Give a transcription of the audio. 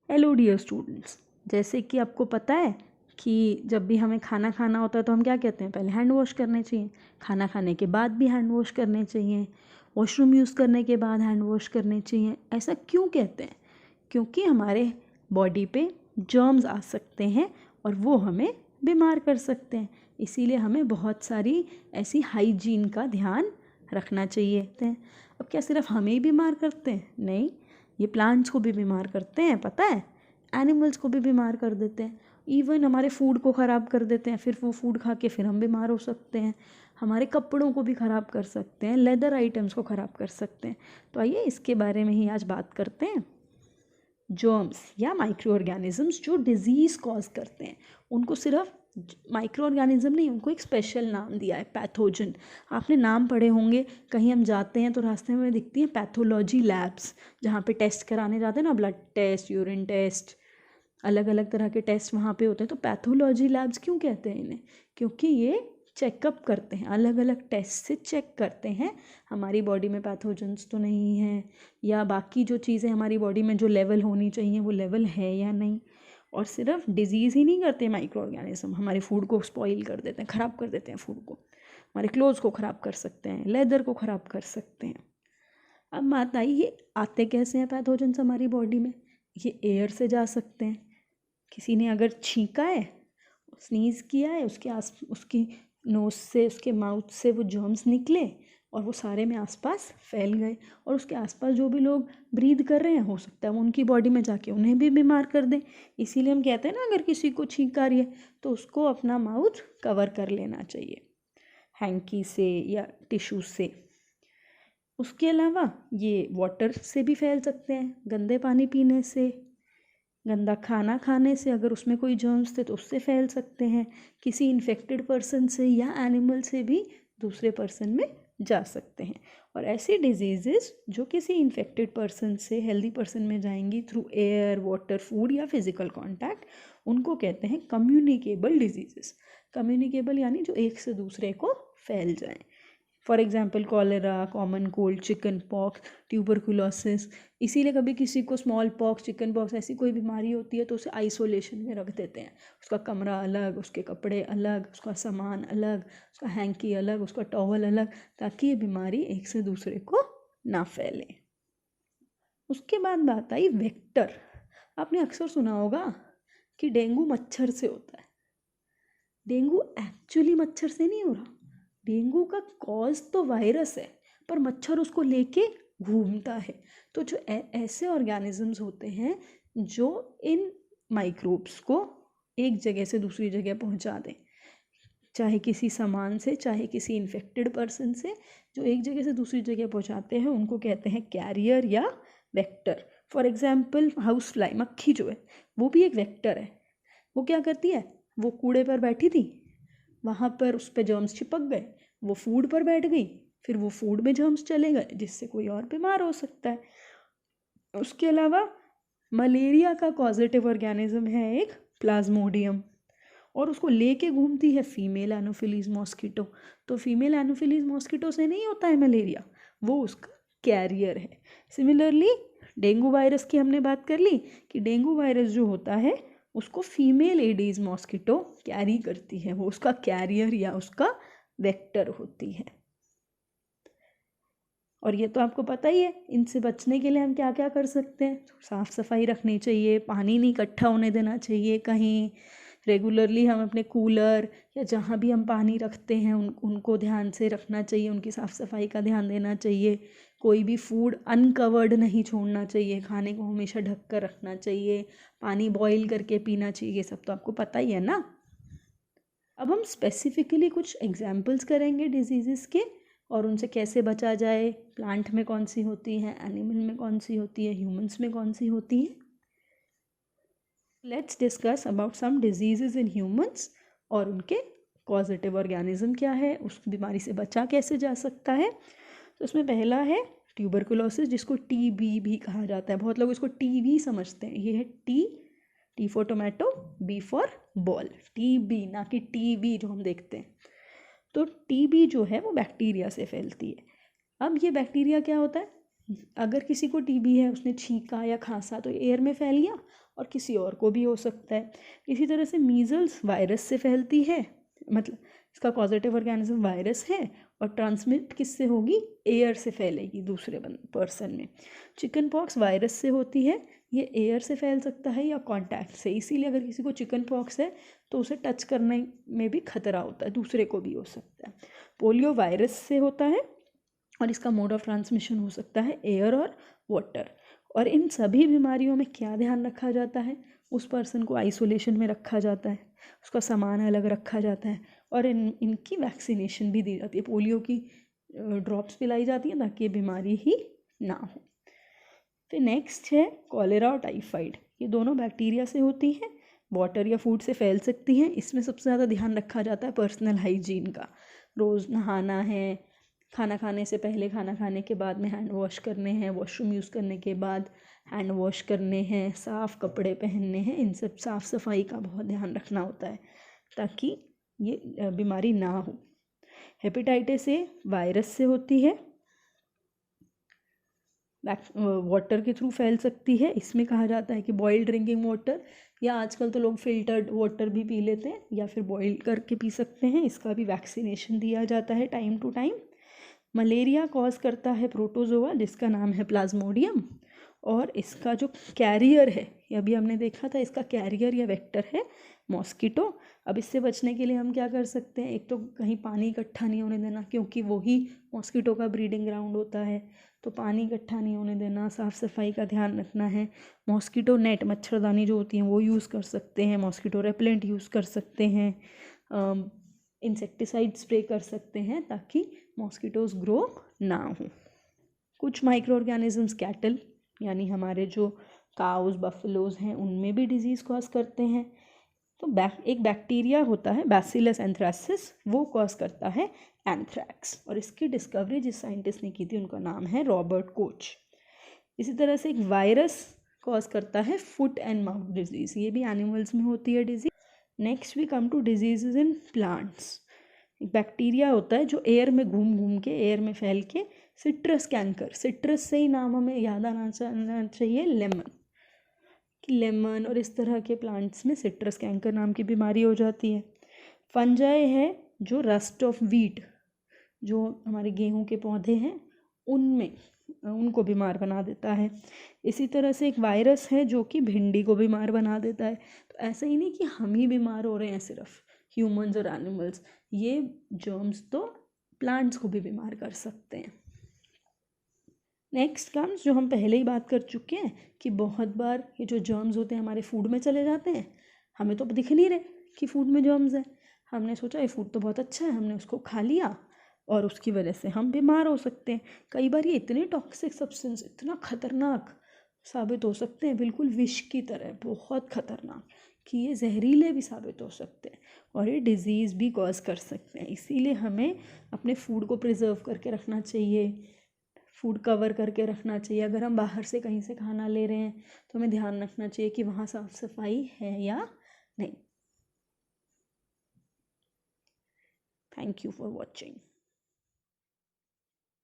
Hello dear students, जैसे कि आपको पता है कि जब भी हमें खाना खाना होता है तो हम क्या कहते हैं, पहले हैंड वॉश करने चाहिए। खाना खाने के बाद भी हैंड वॉश करने चाहिए। वॉशरूम यूज़ करने के बाद हैंड वॉश करने चाहिए। ऐसा क्यों कहते हैं? क्योंकि हमारे बॉडी पे जर्म्स आ सकते हैं और वो हमें बीमार कर सकते हैं। इसीलिए हमें बहुत सारी ऐसी हाइजीन का ध्यान रखना चाहिए। अब क्या सिर्फ हमें ही बीमार करते हैं? नहीं, ये प्लांट्स को भी बीमार करते हैं, पता है। एनिमल्स को भी बीमार कर देते हैं। इवन हमारे फूड को ख़राब कर देते हैं, फिर वो फूड खा के फिर हम बीमार हो सकते हैं। हमारे कपड़ों को भी ख़राब कर सकते हैं, लेदर आइटम्स को ख़राब कर सकते हैं। तो आइए इसके बारे में ही आज बात करते हैं। जर्म्स या माइक्रो ऑर्गेनिजम्स जो डिजीज़ कॉज करते हैं, उनको सिर्फ माइक्रो ऑर्गेनिज्म नहीं, उनको एक स्पेशल नाम दिया है, पैथोजन। आपने नाम पढ़े होंगे, कहीं हम जाते हैं तो रास्ते में दिखती हैं पैथोलॉजी लैब्स, जहाँ पे टेस्ट कराने जाते हैं ना, ब्लड टेस्ट, यूरिन टेस्ट, अलग अलग तरह के टेस्ट वहाँ पे होते हैं। तो पैथोलॉजी लैब्स क्यों कहते हैं इन्हें? क्योंकि ये चेकअप करते हैं, अलग अलग टेस्ट से चेक करते हैं हमारी बॉडी में पैथोजेंस तो नहीं है, या बाकी जो चीज़ें हमारी बॉडी में जो लेवल होनी चाहिए वो लेवल है या नहीं। और सिर्फ डिजीज़ ही नहीं करते माइक्रो ऑर्गेनिज्म, हमारे फूड को स्पॉइल कर देते हैं, ख़राब कर देते हैं फूड को, हमारे क्लोथ्स को ख़राब कर सकते हैं, लेदर को ख़राब कर सकते हैं। अब बात आई, ये आते कैसे हैं पैथोजेंस हमारी बॉडी में? ये एयर से जा सकते हैं। किसी ने अगर छींका है, स्नीज़ किया है, उसकी नोज़ से, उसके माउथ से वो जर्म्स निकले और वो सारे में आसपास फैल गए, और उसके आसपास जो भी लोग ब्रीद कर रहे हैं, हो सकता है वो उनकी बॉडी में जाके उन्हें भी बीमार कर दें। इसीलिए हम कहते हैं ना, अगर किसी को छींक आ रही है तो उसको अपना माउथ कवर कर लेना चाहिए हैंकी से या टिश्यू से। उसके अलावा ये वाटर से भी फैल सकते हैं, गंदे पानी पीने से, गंदा खाना खाने से, अगर उसमें कोई जर्म्स थे तो उससे फैल सकते हैं। किसी इन्फेक्टेड पर्सन से या एनिमल से भी दूसरे पर्सन में जा सकते हैं। और ऐसी डिजीज़ेस जो किसी इन्फेक्टेड पर्सन से हेल्दी पर्सन में जाएंगी थ्रू एयर, वाटर, फूड या फिजिकल कांटेक्ट, उनको कहते हैं कम्युनिकेबल डिजीज़ेस। कम्युनिकेबल यानी जो एक से दूसरे को फैल जाएं। For example cholera, common cold, chicken pox, tuberculosis. इसीलिए कभी किसी को स्मॉल पॉक्स, चिकन पॉक्स, ऐसी कोई बीमारी होती है तो उसे आइसोलेशन में रख देते हैं। उसका कमरा अलग, उसके कपड़े अलग, उसका सामान अलग, उसका हैंकी अलग, उसका टॉवल अलग, ताकि ये बीमारी एक से दूसरे को ना फैले। उसके बाद बात आई वेक्टर। आपने अक्सर सुना होगा कि डेंगू मच्छर से होता है। डेंगू एक्चुअली मच्छर से नहीं हो रहा। डेंगू का कॉज तो वायरस है, पर मच्छर उसको लेके घूमता है। तो जो ऐसे ऑर्गेनिजम्स होते हैं जो इन माइक्रोब्स को एक जगह से दूसरी जगह पहुंचा दें, चाहे किसी सामान से, चाहे किसी इन्फेक्टेड पर्सन से, जो एक जगह से दूसरी जगह पहुंचाते हैं, उनको कहते हैं कैरियर या vector. For example house fly, मक्खी जो है, वो भी एक वेक्टर है। वो क्या करती है, वो कूड़े पर बैठी थी, वहाँ पर उस पर जर्म्स चिपक गए, वो फूड पर बैठ गई, फिर वो फूड में जर्म्स चले गए, जिससे कोई और बीमार हो सकता है। उसके अलावा मलेरिया का कॉजेटिव ऑर्गेनिज्म है एक प्लाज्मोडियम, और उसको लेके घूमती है फीमेल एनोफिलीज मॉस्किटो। तो फीमेल एनोफिलीज मॉस्किटो से नहीं होता है मलेरिया, वो उसका कैरियर है। सिमिलरली डेंगू वायरस की हमने बात कर ली कि डेंगू वायरस जो होता है उसको फीमेल एडीज मॉस्किटो कैरी करती है, वो उसका कैरियर या उसका वेक्टर होती है। और ये तो आपको पता ही है, इनसे बचने के लिए हम क्या क्या कर सकते हैं। साफ़ सफाई रखनी चाहिए, पानी नहीं इकट्ठा होने देना चाहिए कहीं। रेगुलरली हम अपने कूलर या जहाँ भी हम पानी रखते हैं उनको ध्यान से रखना चाहिए, उनकी साफ़ सफाई का ध्यान देना चाहिए। कोई भी फूड अनकवर्ड नहीं छोड़ना चाहिए, खाने को हमेशा ढक कर रखना चाहिए, पानी बॉईल करके पीना चाहिए। ये सब तो आपको पता ही है ना। अब हम स्पेसिफिकली कुछ एग्जाम्पल्स करेंगे डिजीज़ के, और उनसे कैसे बचा जाए। प्लांट में कौन सी होती हैं, एनिमल में कौन सी होती है, ह्यूमंस में कौन सी होती हैं। Let's discuss about some diseases in humans और उनके कॉजेटिव ऑर्गेनिज्म क्या है, उस बीमारी से बचा कैसे जा सकता है। तो इसमें पहला है ट्यूबरकुलोसिस, जिसको टीबी भी कहा जाता है। बहुत लोग इसको टीबी समझते हैं। ये है T for tomato, B for ball, TB, ना कि टीवी जो हम देखते हैं। तो टीबी जो है वो बैक्टीरिया से फैलती है। अब ये बैक्टीरिया क्या होता है, अगर किसी को टीबी है, उसने छींका या खांसा तो एयर में फैल गया और किसी और को भी हो सकता है। इसी तरह से मीज़ल्स वायरस से फैलती है, मतलब इसका कॉजेटिव ऑर्गेनिज्म वायरस है और ट्रांसमिट किससे होगी, एयर से फैलेगी दूसरे पर्सन में। चिकन पॉक्स वायरस से होती है, ये एयर से फैल सकता है या कांटेक्ट से, इसीलिए अगर किसी को चिकन पॉक्स है तो उसे टच करने में भी खतरा होता है, दूसरे को भी हो सकता है। पोलियो वायरस से होता है और इसका मोड ऑफ ट्रांसमिशन हो सकता है एयर और वाटर। और इन सभी बीमारियों में क्या ध्यान रखा जाता है, उस पर्सन को आइसोलेशन में रखा जाता है, उसका सामान अलग रखा जाता है और इनकी वैक्सीनेशन भी दी जाती है। पोलियो की ड्रॉप्स पिलाई जाती हैं ताकि ये बीमारी ही ना हो। फिर नेक्स्ट है कॉलेरा और टाइफाइड। ये दोनों बैक्टीरिया से होती है, वाटर या फूड से फैल सकती हैं। इसमें सबसे ज़्यादा ध्यान रखा जाता है पर्सनल हाइजीन का। रोज़ नहाना है, खाना खाने से पहले, खाना खाने के बाद में हैंड वॉश करने हैं, वॉशरूम यूज़ करने के बाद हैंड वॉश करने हैं, साफ़ कपड़े पहनने हैं। इन सब साफ़ सफाई का बहुत ध्यान रखना होता है ताकि ये बीमारी ना हो। हेपेटाइटिस ए वायरस से होती है, वाटर के थ्रू फैल सकती है। इसमें कहा जाता है कि बॉइल्ड ड्रिंकिंग वाटर, या आजकल तो लोग फिल्टर्ड वाटर भी पी लेते हैं या फिर बॉइल करके पी सकते हैं। इसका भी वैक्सीनेशन दिया जाता है time to time. Malaria cause करता है प्रोटोजोआ जिसका नाम है प्लाज्मोडियम, और इसका जो कैरियर है, ये अभी हमने देखा था, इसका कैरियर या वेक्टर है मॉस्किटो। अब इससे बचने के लिए हम क्या कर सकते हैं, एक तो कहीं पानी इकट्ठा नहीं होने देना क्योंकि वही मॉस्किटो का ब्रीडिंग ग्राउंड होता है, तो पानी इकट्ठा नहीं होने देना, साफ़ सफाई का ध्यान रखना है। मॉस्किटो नेट, मच्छरदानी जो होती हैं वो यूज़ कर सकते हैं, मॉस्किटो रेपेलेंट यूज़ कर सकते हैं, इंसेक्टिसाइड स्प्रे कर सकते हैं ताकि मॉस्किटोज़ ग्रो ना हो। कुछ माइक्रो ऑर्गेनिजम्स कैटल यानी हमारे जो काउज बफलोज हैं उनमें भी डिजीज़ कॉज करते हैं। तो एक बैक्टीरिया होता है बैसिलस एंथ्रासिस, वो कॉज करता है एंथ्रैक्स, और इसकी डिस्कवरी जिस साइंटिस्ट ने की थी उनका नाम है रॉबर्ट कोच। इसी तरह से एक वायरस कॉज करता है फुट एंड माउथ डिजीज़, ये भी एनिमल्स में होती है disease. Next we come to disease in plants. एक बैक्टीरिया होता है जो एयर में घूम घूम के, एयर में फैल के, सिट्रस कैंकर, सिट्रस से ही नाम हमें याद आना चाहिए लेमन, कि लेमन और इस तरह के प्लांट्स में सिट्रस कैंकर नाम की बीमारी हो जाती है। फंजाई है जो रस्ट ऑफ वीट, जो हमारे गेहूं के पौधे हैं उनमें, उनको बीमार बना देता है। इसी तरह से एक वायरस है जो कि भिंडी को बीमार बना देता है। तो ऐसा ही नहीं कि हम ही बीमार हो रहे हैं सिर्फ, ह्यूमंस और एनिमल्स, ये जर्म्स तो प्लांट्स को भी बीमार कर सकते हैं। नेक्स्ट कम्स जो हम पहले ही बात कर चुके हैं कि बहुत बार ये जो जर्म्स होते हैं हमारे फूड में चले जाते हैं, हमें तो दिख नहीं रहे कि फूड में जर्म्स हैं, हमने सोचा ये फूड तो बहुत अच्छा है, हमने उसको खा लिया और उसकी वजह से हम बीमार हो सकते हैं। कई बार ये इतने टॉक्सिक सब्सटेंस, इतना खतरनाक साबित हो सकते हैं, बिल्कुल विष की तरह, बहुत खतरनाक, कि ये जहरीले भी साबित हो सकते हैं और ये डिज़ीज़ भी कॉज कर सकते हैं। इसीलिए हमें अपने फूड को प्रिजर्व करके रखना चाहिए, फूड कवर करके रखना चाहिए। अगर हम बाहर से कहीं से खाना ले रहे हैं तो हमें ध्यान रखना चाहिए कि वहाँ साफ़ सफाई है या नहीं। Thank you for watching.